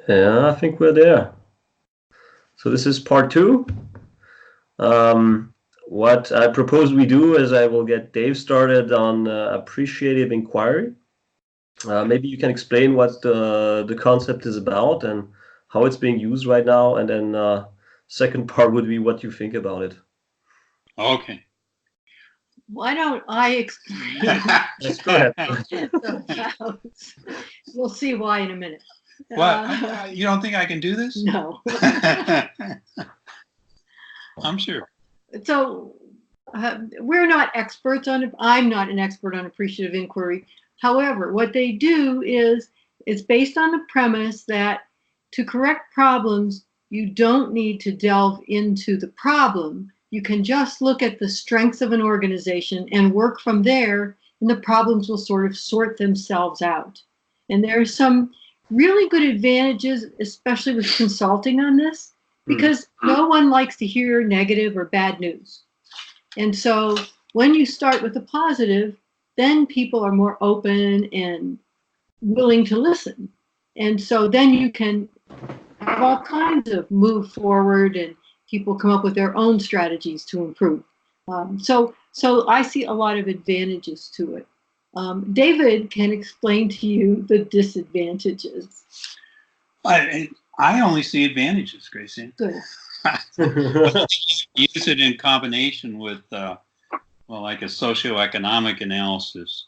Yeah, I think we're there. So this is part two. What I propose we do is I will get Dave started on appreciative inquiry. Maybe you can explain what the concept is about and how it's being used right now, and then second part would be what you think about it. Okay. Why don't I explain? Yes, go ahead. We'll see why in a minute. What? You don't think I can do this? No. I'm sure. So we're not experts on it. I'm not an expert on appreciative inquiry. However, what they do is it's based on the premise that to correct problems, you don't need to delve into the problem. You can just look at the strengths of an organization and work from there, and the problems will sort of sort themselves out. And there are some really good advantages, especially with consulting on this, because no one likes to hear negative or bad news. And so when you start with the positive, then people are more open and willing to listen. And so then you can have all kinds of move forward and people come up with their own strategies to improve. So I see a lot of advantages to it. David can explain to you the disadvantages. I only see advantages, Gracie. Good. Use it in combination with, well, like a socioeconomic analysis.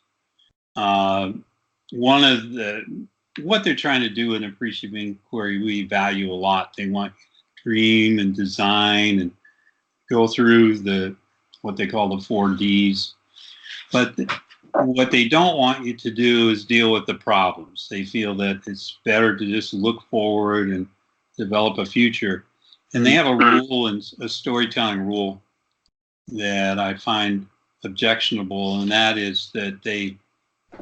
One of what they're trying to do in appreciative inquiry, we value a lot. They want dream and design and go through what they call the 4 Ds. But what they don't want you to do is deal with the problems. They feel that it's better to just look forward and develop a future. And they have a rule, and a storytelling rule, that I find objectionable, and that is that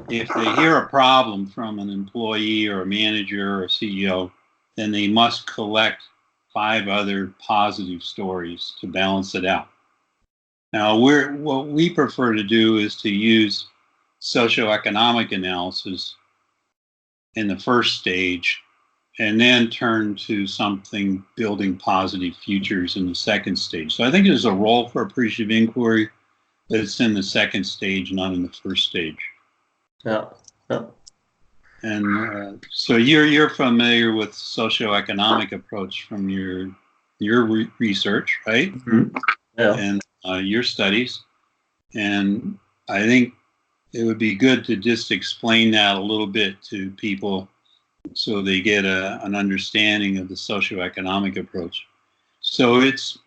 if they hear a problem from an employee or a manager or a CEO, then they must collect 5 other positive stories to balance it out. Now, what we prefer to do is to use socioeconomic analysis in the first stage, and then turn to something building positive futures in the second stage. So I think there's a role for appreciative inquiry, but it's in the second stage, not in the first stage. Yeah. And so you're familiar with socioeconomic approach from your research, right? Mm-hmm. Yeah. And your studies. And I think it would be good to just explain that a little bit to people so they get an understanding of the socioeconomic approach. So it's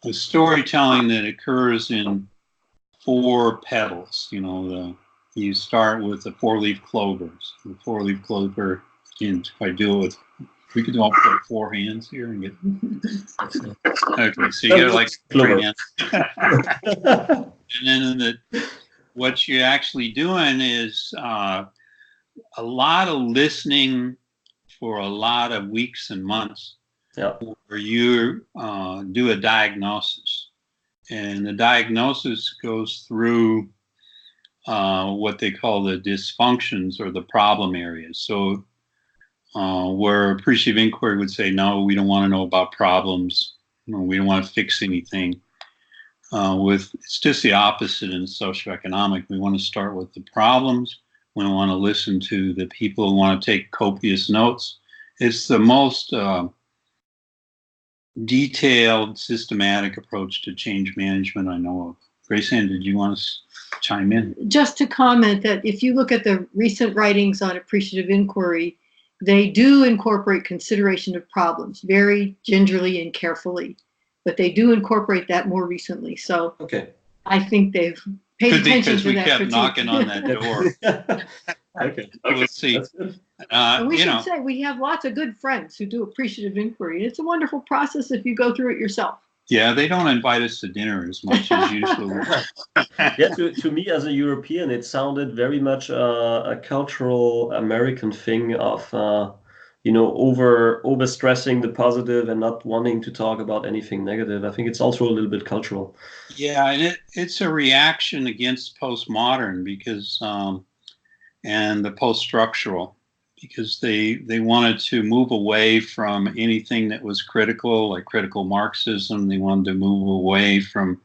a storytelling that occurs in 4 petals. You start with the 4-leaf clovers. The 4-leaf clover, again, if I do it with, we could all put 4 hands here and get. Okay, so you got like 3 hands. And then what you're actually doing is a lot of listening for a lot of weeks and months, where you do a diagnosis. And the diagnosis goes through what they call the dysfunctions or the problem areas. So where appreciative inquiry would say, no, we don't want to know about problems. We don't want to fix anything. It's just the opposite in socioeconomic. We want to start with the problems. We want to listen to the people who want to take copious notes. It's the most detailed, systematic approach to change management I know of. Grace-Ann, did you want to chime in? Just to comment that if you look at the recent writings on appreciative inquiry, they do incorporate consideration of problems very gingerly and carefully, but they do incorporate that more recently. So I think they've paid attention to that. Could be because we kept knocking on that door. Okay. We'll see. We should say we have lots of good friends who do appreciative inquiry. It's a wonderful process if you go through it yourself. Yeah, they don't invite us to dinner as much as usual. Yeah, to me as a European, it sounded very much a cultural American thing of over stressing the positive and not wanting to talk about anything negative. I think it's also a little bit cultural. Yeah, and it's a reaction against postmodern because and the post-structural, because they wanted to move away from anything that was critical, like critical Marxism. They wanted to move away from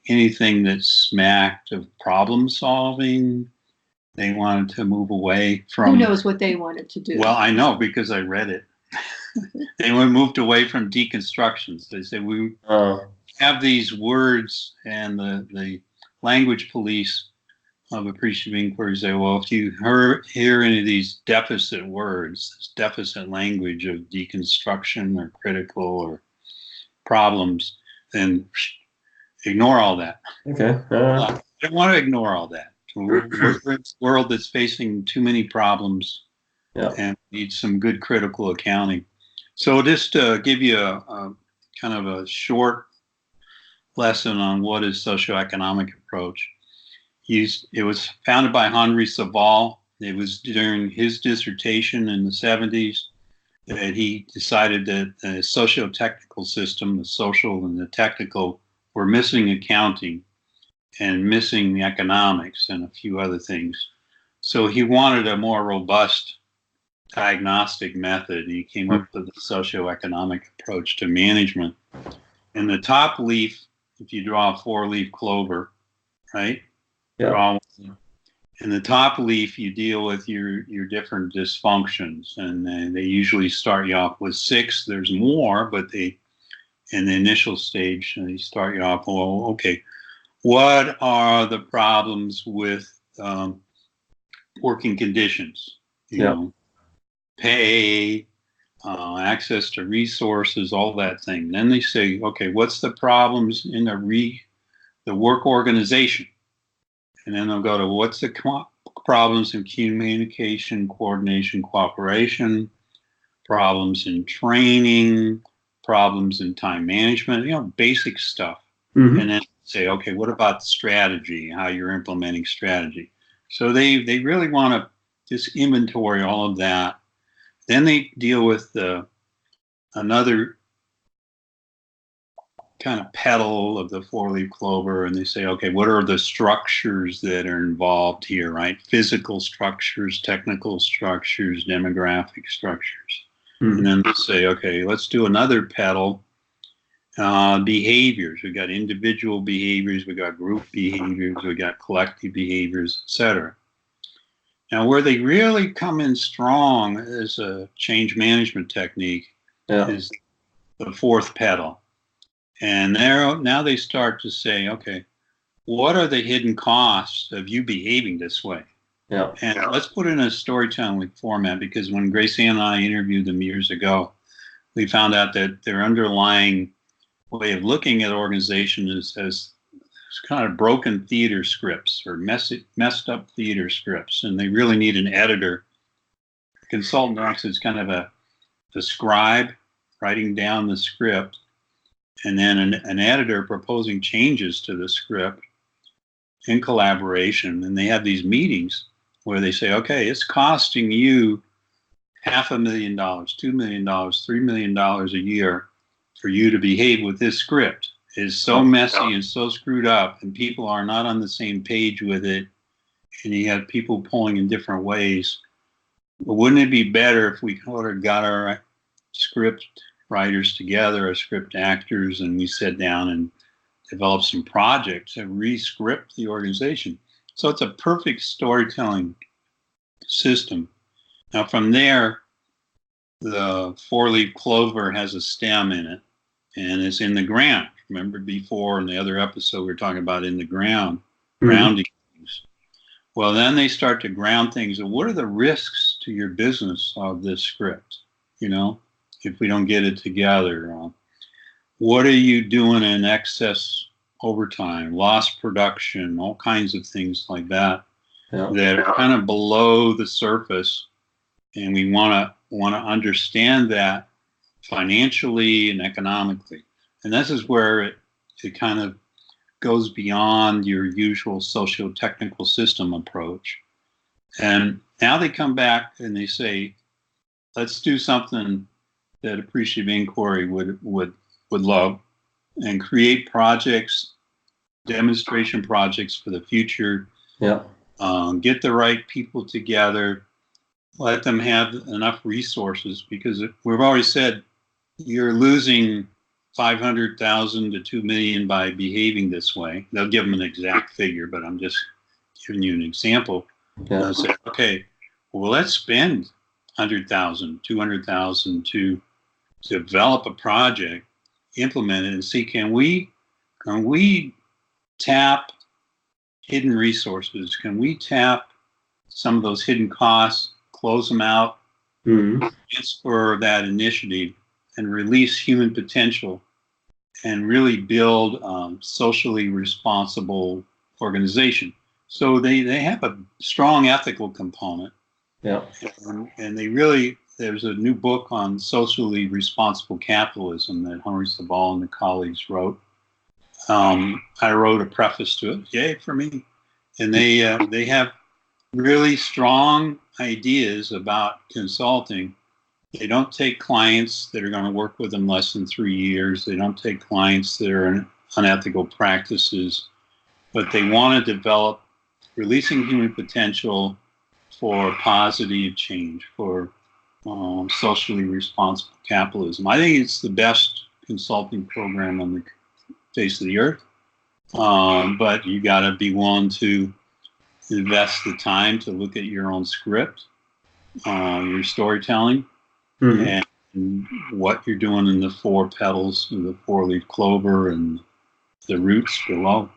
anything that smacked of problem solving. They wanted to move away from... Who knows what they wanted to do? Well, I know because I read it. They moved away from deconstructions. They said we have these words, and the language police of appreciative inquiry say, well, if you hear any of these deficit words, this deficit language of deconstruction or critical or problems, then ignore all that. Okay. I don't want to ignore all that. We're in a world that's facing too many problems, and needs some good critical accounting. So just to give you a kind of a short lesson on what is socioeconomic approach. It was founded by Henri Saval. It was during his dissertation in the 70s that he decided that the socio-technical system, the social and the technical, were missing accounting and missing the economics and a few other things. So he wanted a more robust diagnostic method. He came up with the socioeconomic approach to management. And the top leaf, if you draw a 4-leaf clover, right? Yeah. In the top leaf, you deal with your different dysfunctions, and they usually start you off with 6. There's more, but in the initial stage, they start you off, well, okay, what are the problems with working conditions? You know, pay, access to resources, all that thing. Then they say, okay, what's the problems in the work organization? And then they'll go to what's the problems in communication, coordination, cooperation, problems in training, problems in time management, basic stuff. Mm-hmm. And then say, okay, what about strategy, how you're implementing strategy? So they really want to just inventory all of that. Then they deal with another kind of petal of the 4-leaf clover, and they say, okay, what are the structures that are involved here, right? Physical structures, technical structures, demographic structures. Mm-hmm. And then they say, okay, let's do another petal, behaviors. We got individual behaviors, we got group behaviors, we got collective behaviors, etc. Now, where they really come in strong as a change management technique is the 4th petal. And now they start to say, okay, what are the hidden costs of you behaving this way? Yeah. And let's put it in a storytelling format, because when Grace Ann and I interviewed them years ago, we found out that their underlying way of looking at organization is as kind of broken theater scripts or messed up theater scripts, and they really need an editor. A consultant acts as kind of a scribe writing down the script, and then an editor proposing changes to the script in collaboration. And they have these meetings where they say, okay, it's costing you $500,000, $2 million, $3 million a year for you to behave with this script. It's so messy and so screwed up, and people are not on the same page with it, and you have people pulling in different ways. But wouldn't it be better if we got our script writers together, our script actors, and we sat down and developed some projects and re-script the organization? So it's a perfect storytelling system. Now from there, the 4-leaf clover has a stem in it, and it's in the ground. Remember before in the other episode we were talking about in the ground, grounding things. Well, then they start to ground things. And what are the risks to your business of this script? If we don't get it together, what are you doing in excess overtime, lost production, all kinds of things like that that are kind of below the surface, and we want to understand that financially and economically. And this is where it kind of goes beyond your usual socio-technical system approach. And now they come back and they say, let's do something that appreciative inquiry would love, and create projects, demonstration projects for the future. Yeah. Get the right people together, let them have enough resources, because we've already said you're losing 500,000 to 2 million by behaving this way. They'll give them an exact figure, but I'm just giving you an example. Yeah. They'll say, okay, well, let's spend 100,000, 200,000 to develop a project, implement it, and see, can we tap hidden resources? Can we tap some of those hidden costs, close them out, transfer that initiative, and release human potential, and really build socially responsible organization? So they have a strong ethical component. Yeah. And they really, there's a new book on socially responsible capitalism that Henri Saval and the colleagues wrote. I wrote a preface to it. Yay for me. And they have really strong ideas about consulting. They don't take clients that are going to work with them less than 3 years. They don't take clients that are in unethical practices, but they want to develop releasing human potential for positive change, for socially responsible capitalism. I think it's the best consulting program on the face of the earth, but you got to be willing to invest the time to look at your own script, your storytelling, and what you're doing in the 4 petals and the 4-leaf clover and the roots below,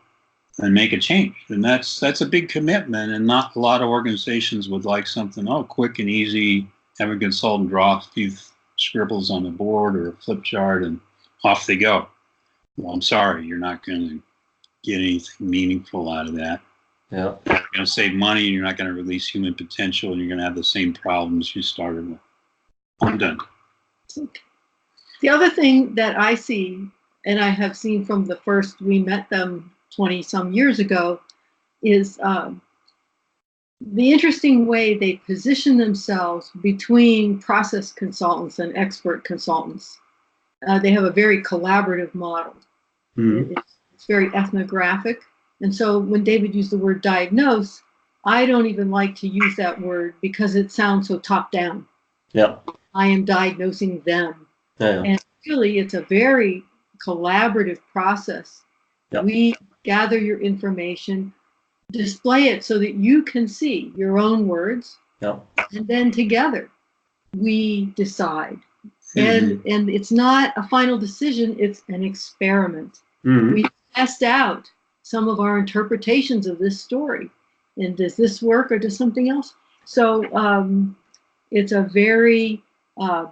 and make a change. And that's a big commitment, and not a lot of organizations would like something, quick and easy, have a consultant draw a few scribbles on the board or a flip chart and off they go. Well, I'm sorry, you're not going to get anything meaningful out of that. Yeah. You're going to save money, and you're not going to release human potential, and you're going to have the same problems you started with. I'm done. The other thing that I see, and I have seen from the first we met them 20 some years ago, is the interesting way they position themselves between process consultants and expert consultants. They have a very collaborative model. It's very ethnographic. And so when David used the word diagnose, I don't even like to use that word because it sounds so top down. Yeah. I am diagnosing them. Yeah. And really, it's a very collaborative process. Yeah. We gather your information, display it so that you can see your own words, Yeah. and then together we decide. And it's not a final decision, it's an experiment. We test out some of our interpretations of this story. And does this work or does something else? So it's a very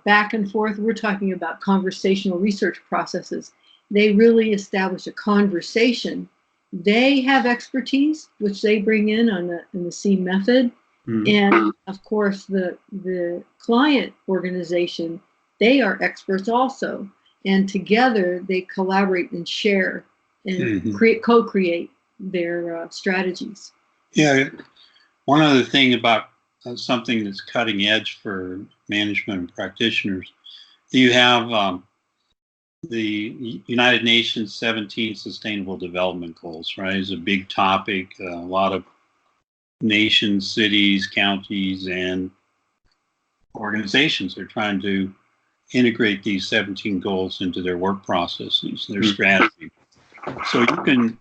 back and forth. We're talking about conversational research processes. They really establish a conversation. They have expertise, which they bring in the C method. And of course, the client organization, they are experts also. And together they collaborate and share and co-create their strategies. Yeah. One other thing about something that's cutting edge for management and practitioners, you have the United Nations 17 Sustainable Development Goals, right? It's a big topic. A lot of nations, cities, counties, and organizations are trying to integrate these 17 goals into their work processes, their strategy. So you can,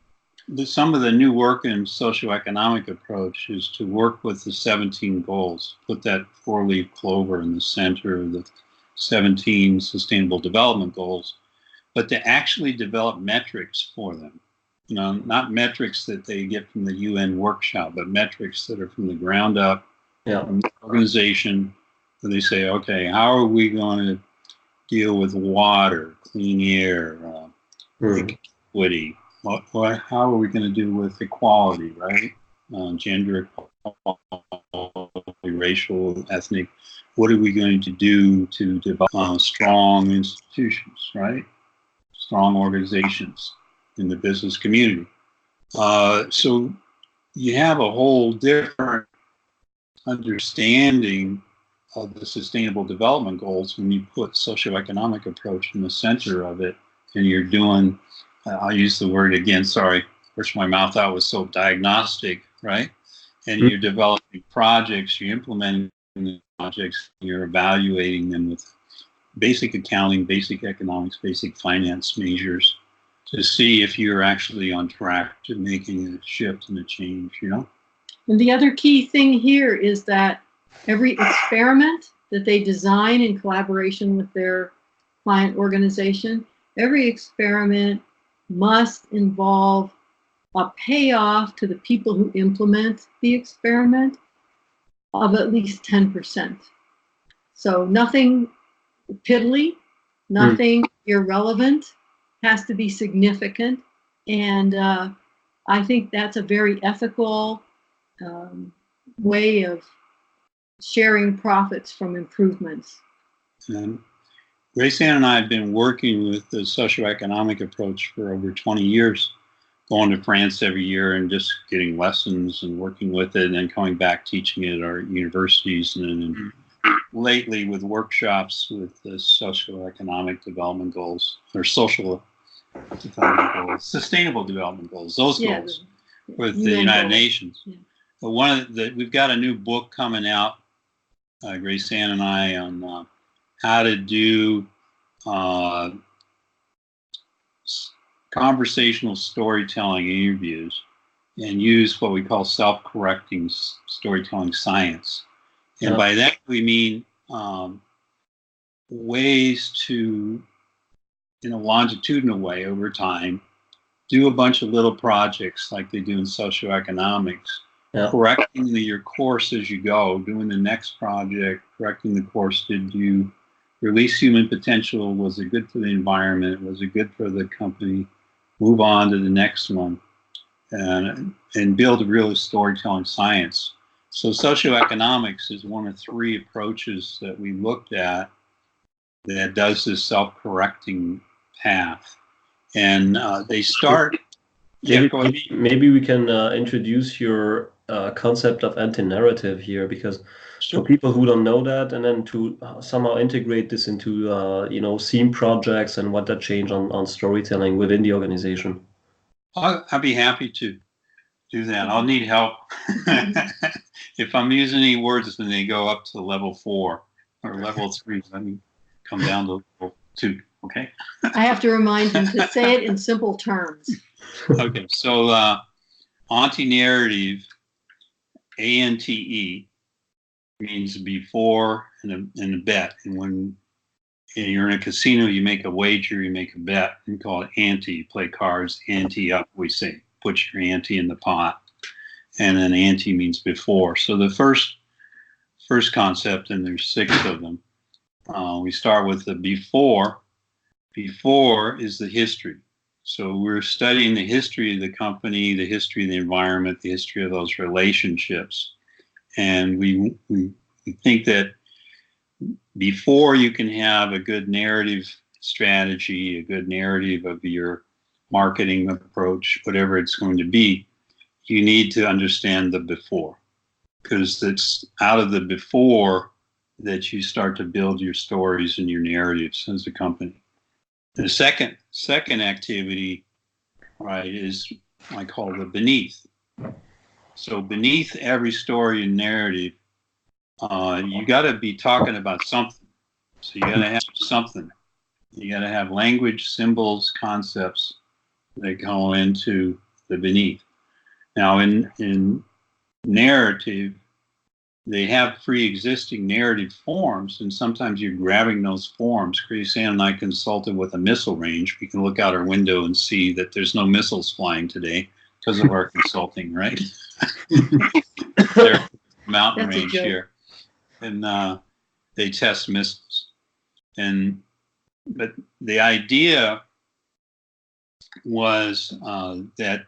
some of the new work in socioeconomic approach is to work with the 17 goals, put that 4-leaf clover in the center of the 17 Sustainable Development Goals, but to actually develop metrics for them. You know, not metrics that they get from the UN workshop, but metrics that are from the ground up, from the organization, where they say, okay, how are we going to deal with water, clean air, equity? How are we going to do with equality, right? Gender equality, racial, ethnic. What are we going to do to develop strong institutions, right? Strong organizations in the business community. So you have a whole different understanding of the Sustainable Development Goals when you put socioeconomic approach in the center of it, and you're doing, I'll use the word again, sorry, which my mouth out was so diagnostic, right? And you're developing projects, you're implementing the projects, you're evaluating them with basic accounting, basic economics, basic finance measures to see if you're actually on track to making a shift and a change, you know? And the other key thing here is that every experiment that they design in collaboration with their client organization, every experiment must involve a payoff to the people who implement the experiment of at least 10%. So nothing piddly, nothing irrelevant, has to be significant. And I think that's a very ethical way of sharing profits from improvements. And Grace Ann and I have been working with the socioeconomic approach for over 20 years, going to France every year and just getting lessons and working with it and then coming back teaching it at our universities and lately with workshops with the socioeconomic development goals or social development goals, sustainable development goals, those goals with the United Nations. Yeah. But one of we've got a new book coming out, Grace Ann and I, on how to do conversational storytelling interviews and use what we call self-correcting storytelling science. And by that we mean ways to, in a longitudinal way over time, do a bunch of little projects like they do in socioeconomics, correcting your course as you go, doing the next project, correcting the course. Did you release human potential? Was it good for the environment? Was it good for the company? Move on to the next one and build a real storytelling science. So socioeconomics is one of three approaches that we looked at that does this self-correcting path. And they start... Maybe we can introduce your concept of anti-narrative here, because for people who don't know that, and then to somehow integrate this into theme projects and what that change on storytelling within the organization. I'd be happy to do that. I'll need help. If I'm using any words, then they go up to level 4 or level 3. Let me come down to level 2. Okay. I have to remind him to say it in simple terms. Okay. So anti-narrative, ANTE, means before and a bet. And when you're in a casino, you make a wager, you make a bet, and call it ante. You play cards, ante up, we say. Put your ante in the pot. And then ante means before. So the first concept, and there's 6 of them, we start with the before. Before is the history. So we're studying the history of the company, the history of the environment, the history of those relationships. And we think that before you can have a good narrative strategy, a good narrative of your marketing approach, whatever it's going to be, you need to understand the before, because it's out of the before that you start to build your stories and your narratives as a company. The second activity, right, is I call the beneath. So beneath every story and narrative, you got to be talking about something. So you got to have something. You got to have language, symbols, concepts that go into the beneath. Now, in narrative, they have pre-existing narrative forms, and sometimes you're grabbing those forms. Grace Ann and I consulted with a missile range. We can look out our window and see that there's no missiles flying today because of our consulting, right? There's a mountain range here. And they test missiles. But the idea was that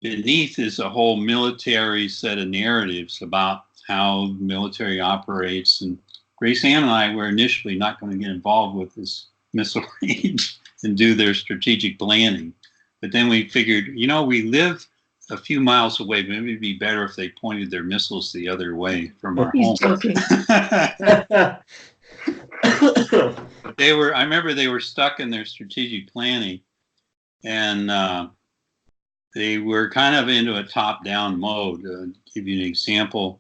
beneath is a whole military set of narratives about how the military operates. And Grace Ann and I were initially not going to get involved with this missile range and do their strategic planning. But then we figured, we live a few miles away, maybe it'd be better if they pointed their missiles the other way from our home. Joking. I remember they were stuck in their strategic planning, and they were kind of into a top-down mode. To give you an example,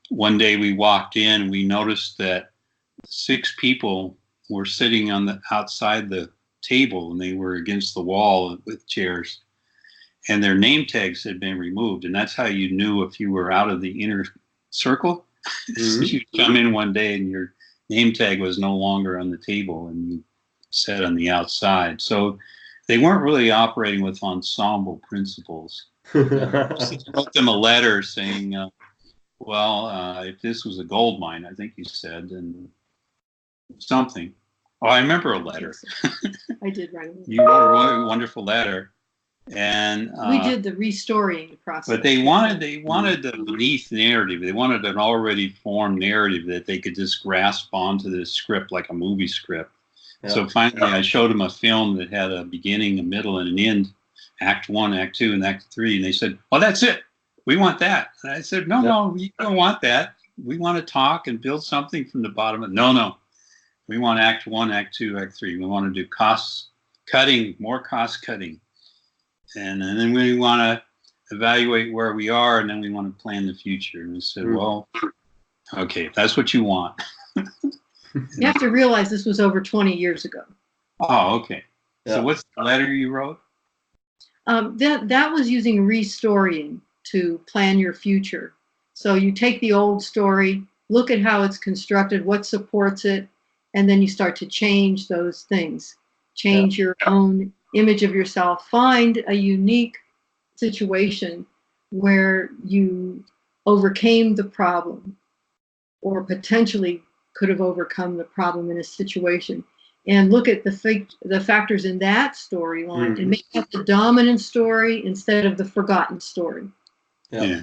one day we walked in, we noticed that 6 people were sitting on the outside the table, and they were against the wall with chairs, and their name tags had been removed, and that's how you knew if you were out of the inner circle. So you come in one day and your name tag was no longer on the table, and you sat on the outside. So they weren't really operating with ensemble principles. He wrote them a letter saying, if this was a gold mine, I think he said, and something. Oh, I remember a letter. I did write a letter. You wrote a wonderful letter. And we did the restoring process. But they wanted the beneath narrative. They wanted an already formed narrative that they could just grasp onto the script like a movie script. Yeah. So finally, I showed them a film that had a beginning, a middle, and an end, Act 1, Act 2, and Act 3. And they said, "Well, that's it. We want that." And I said, No, we don't want that. We want to talk and build something from the bottom. No. We want Act 1, Act 2, Act 3. We want to do cost cutting, more cost cutting. And then we want to evaluate where we are, and then we want to plan the future. And we said, well, okay, if that's what you want. You have to realize this was over 20 years ago. Oh, okay. Yeah. So what's the letter you wrote? That was using restoring to plan your future. So you take the old story, look at how it's constructed, what supports it, and then you start to change those things. Change your own image of yourself. Find a unique situation where you overcame the problem or potentially could have overcome the problem in a situation, and look at the factors in that storyline and make that the dominant story instead of the forgotten story. Yeah.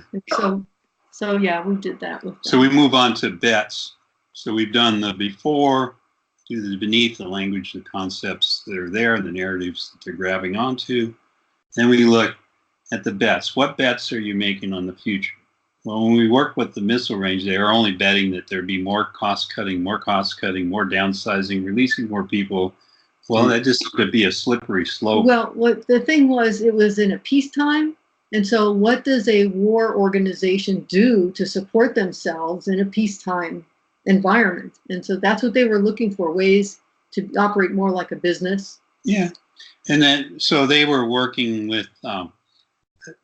So yeah, we did that with that. So we move on to bets. So we've done the before, do the beneath, the language, the concepts that are there, the narratives that they're grabbing onto. Then we look at the bets. What bets are you making on the future? Well, when we work with the missile range, they are only betting that there'd be more cost cutting, more downsizing, releasing more people. Well, that just could be a slippery slope. Well, what the thing was, it was in a peacetime. And so what does a war organization do to support themselves in a peacetime environment? And so that's what they were looking for, ways to operate more like a business. Yeah. And then, so they were working with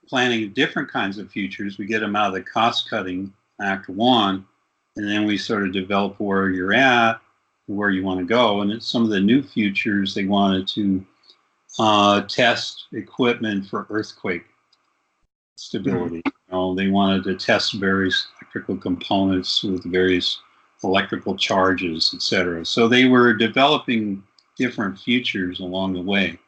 planning different kinds of futures. We get them out of the cost cutting, Act 1, and then we sort of develop where you're at, where you want to go. And it's some of the new futures, they wanted to test equipment for earthquake stability. They wanted to test various electrical components with various electrical charges, etc. So they were developing different futures along the way.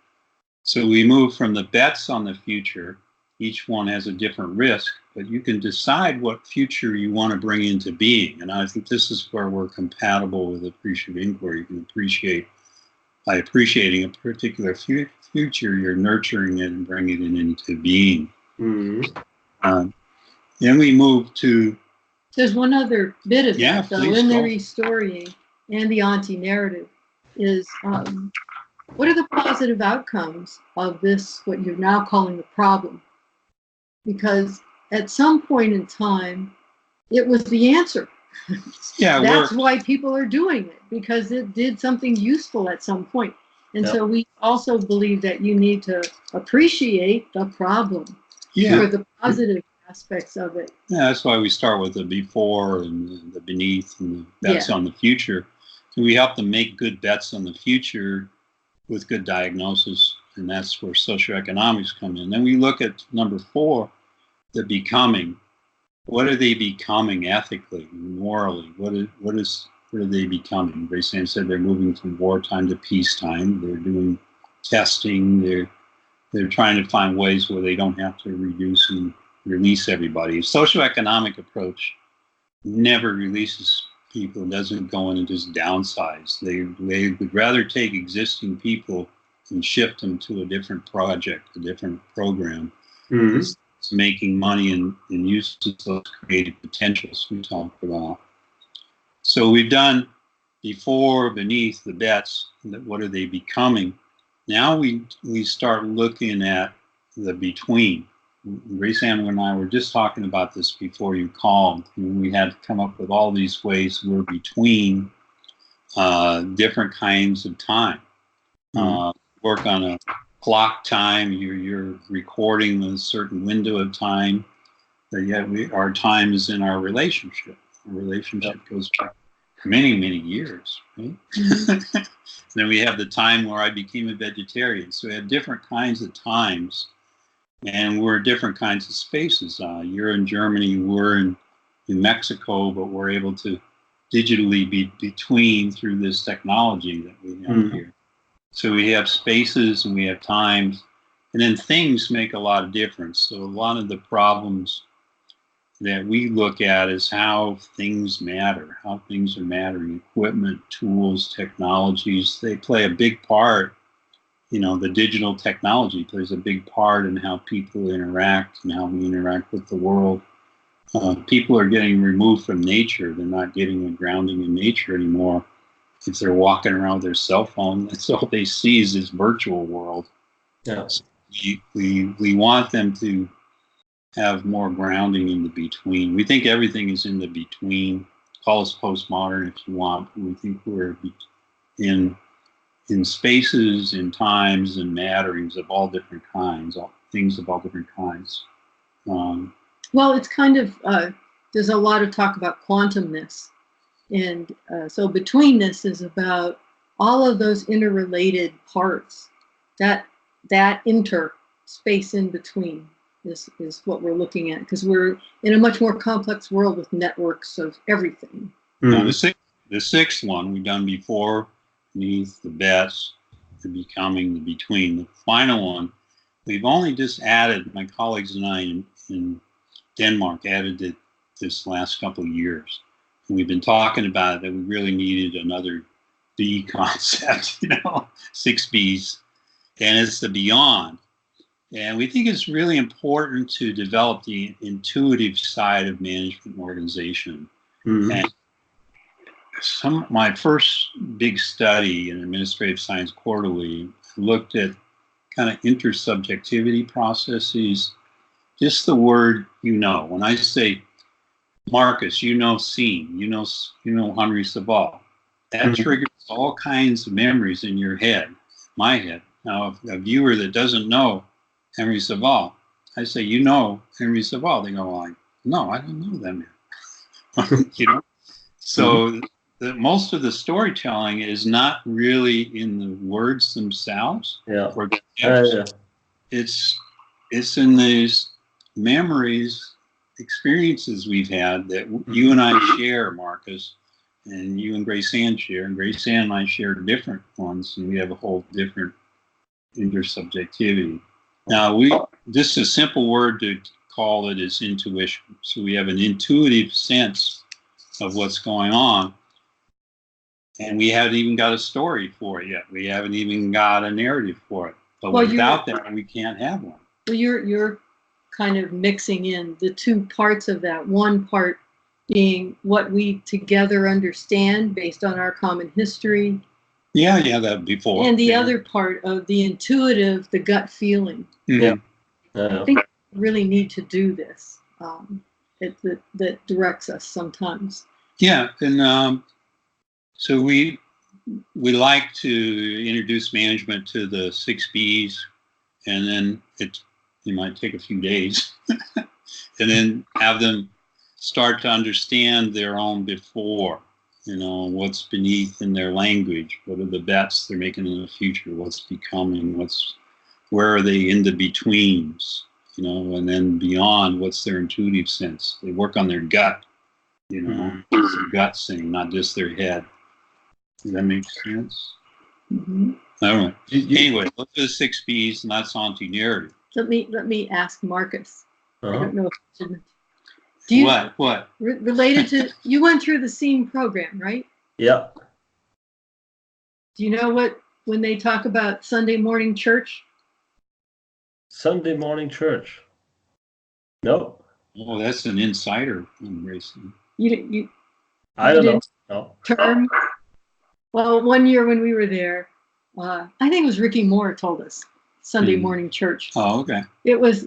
So we move from the bets on the future. Each one has a different risk, but you can decide what future you want to bring into being. And I think this is where we're compatible with appreciative inquiry. You can appreciate, by appreciating a particular future, you're nurturing it and bringing it into being. Then we move to... There's one other bit of that, though, in the go. restoring and the anti-narrative is what are the positive outcomes of this, what you're now calling the problem? Because at some point in time, it was the answer. Yeah, that's why people are doing it, because it did something useful at some point. And so we also believe that you need to appreciate the problem for the positive aspects of it. Yeah, that's why we start with the before and the beneath and the bets on the future. So we help them make good bets on the future with good diagnosis, and that's where socioeconomics come in. Then we look at number 4, the becoming. What are they becoming ethically, morally? What are they becoming? Rosile said they're moving from wartime to peacetime. They're doing testing. They're trying to find ways where they don't have to reduce and release everybody. Socioeconomic approach never releases people, doesn't go in and just downsize. They would rather take existing people and shift them to a different project, a different program. It's making money and uses those creative potentials we talked about. So we've done before, beneath, the bets. What are they becoming? Now we start looking at the between. Grace Ann and I were just talking about this before you called. We had to come up with all these ways we're between different kinds of time. Work on a clock time. You're recording a certain window of time, but yet our time is in our relationship. Our relationship goes back many, many years, right? Then we have the time where I became a vegetarian. So we have different kinds of times, and we're different kinds of spaces. You're in Germany, we're in Mexico, but we're able to digitally be between through this technology that we have here. So we have spaces and we have times, and then things make a lot of difference. So a lot of the problems that we look at is how things matter, how things are mattering. Equipment, tools, technologies, they play a big part. You know, the digital technology plays a big part in how people interact and how we interact with the world. People are getting removed from nature. They're not getting a grounding in nature anymore. If they're walking around with their cell phone, that's all they see is this virtual world. Yeah. So we want them to have more grounding in the between. We think everything is in the between. Call us postmodern if you want. We think we're in spaces, in times, and matterings of all different kinds, things of all different kinds. Well, it's kind of, there's a lot of talk about quantumness. And so betweenness is about all of those interrelated parts. That interspace in between is what we're looking at, because we're in a much more complex world with networks of everything. Now, the sixth one we've done before, beneath, the best, the becoming, the between. The final one, we've only just added, my colleagues and I in Denmark added it this last couple of years. And we've been talking about it, that we really needed another B concept, 6 Bs, and it's the beyond. And we think it's really important to develop the intuitive side of management and organization. And my first big study in Administrative Science Quarterly looked at kind of intersubjectivity processes. Just the word, when I say, Marcus, scene, Henry Savall, that triggers all kinds of memories in your head, my head. Now, if a viewer that doesn't know Henry Savall, I say, Henry Savall, they go like, no, I don't know that man. So most of the storytelling is not really in the words themselves. Or it's in these memories, experiences we've had that you and I share, Marcus, and you and Grace Ann share, and Grace Ann and I share different ones, and we have a whole different intersubjectivity. Now, this is a simple word to call it is intuition. So we have an intuitive sense of what's going on, and we haven't even got a story for it yet. We haven't even got a narrative for it. But without that, we can't have one. Well, you're kind of mixing in the two parts of that. One part being what we together understand based on our common history. Yeah, that before. And the other part of the intuitive, the gut feeling. I think we really need to do this. That directs us sometimes. Yeah, and so we like to introduce management to the 6 Bs, and then it might take a few days, and then have them start to understand their own before. What's beneath in their language, what are the bets they're making in the future, what's becoming, where are they in the betweens, and then beyond, what's their intuitive sense. They work on their gut, it's their gut saying, not just their head. Does that make sense? All right. Anyway, look at the 6 Bs, and that's onto narrative. Let me ask Marcus. I don't know if I should. What? Related to, you went through the SEAM program, right? Yeah. Do you know when they talk about Sunday morning church? Sunday morning church. No. Oh, that's an insider racing. I don't know. No. Term. Well, one year when we were there, I think it was Ricky Moore told us Sunday morning church. Oh, okay. It was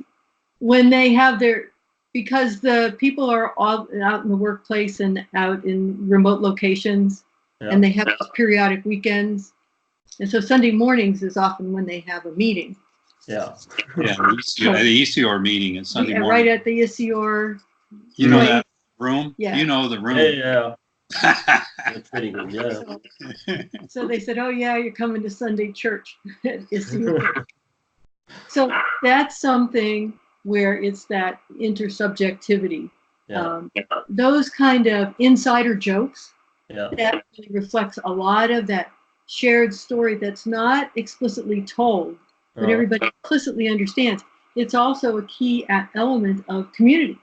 when they have their, because the people are all out in the workplace and out in remote locations, and they have periodic weekends. And so Sunday mornings is often when they have a meeting. Yeah, the ECR meeting is Sunday morning. Right at the ECR. You know that room? Yeah. You know the room. Yeah. That's pretty good, yeah. So they said, oh yeah, you're coming to Sunday church at ECR. So that's something where it's that intersubjectivity. Yeah. Those kind of insider jokes, Yeah. that really reflects a lot of that shared story that's not explicitly told, but everybody implicitly understands. It's also a key element of community,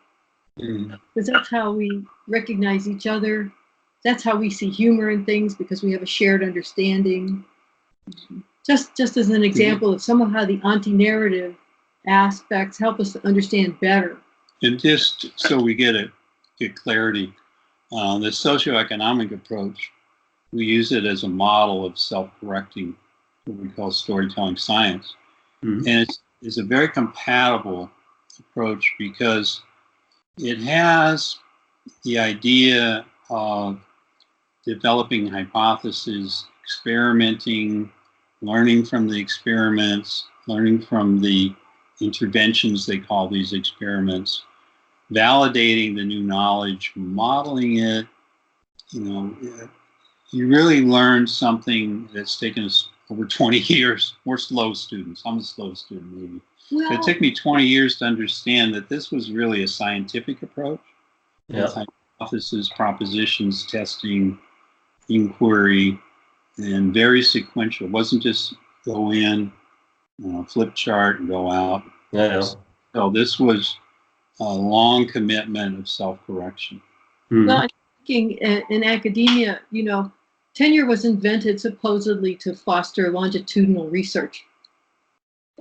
because that's how we recognize each other. That's how we see humor in things, because we have a shared understanding. Just as an example of some of how the anti-narrative aspects help us to understand better. And just so we get clarity, the socioeconomic approach, we use it as a model of self-correcting, what we call storytelling science. And it's a very compatible approach because it has the idea of developing hypotheses, experimenting, learning from the experiments, learning from the interventions, they call these experiments, validating the new knowledge, modeling it. You really learn something that's taken us over 20 years. We're slow students. I'm a slow student, maybe. Well, But it took me 20 years to understand that this was really a scientific approach. With hypothesis, propositions, testing, inquiry, and very sequential. It wasn't just go in, flip chart and go out. So this was a long commitment of self-correction. Well, I'm thinking in academia, tenure was invented supposedly to foster longitudinal research.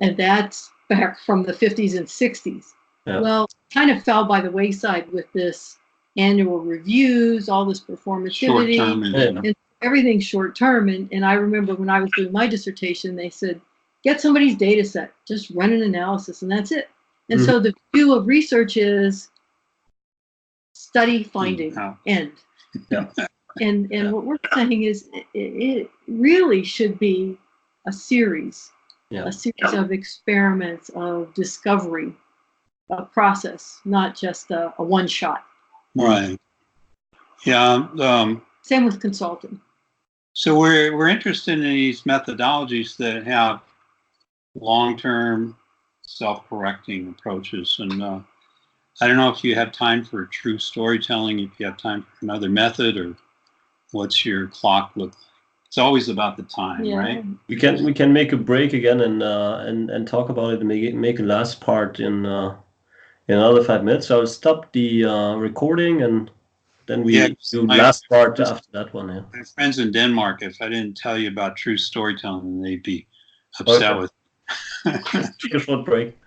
And that's back from the 50s and 60s. Yeah. Well, kind of fell by the wayside with this annual reviews, all this performativity, and everything short term. And I remember when I was doing my dissertation, they said, get somebody's data set, just run an analysis, and that's it. And so the view of research is study, finding, end. And what we're saying is it really should be a series of experiments, of discovery, a process, not just a one shot. Right. Yeah. Same with consulting. So we're interested in these methodologies that have long-term self-correcting approaches. And I don't know if you have time for true storytelling, if you have time for another method, or what's your clock look like? It's always about the time, right? We can make a break again and talk about it and make a last part in another 5 minutes. So I'll stop the recording and then we do last part after that one. Yeah. My friends in Denmark, if I didn't tell you about true storytelling, they'd be upset with me. Take a short break.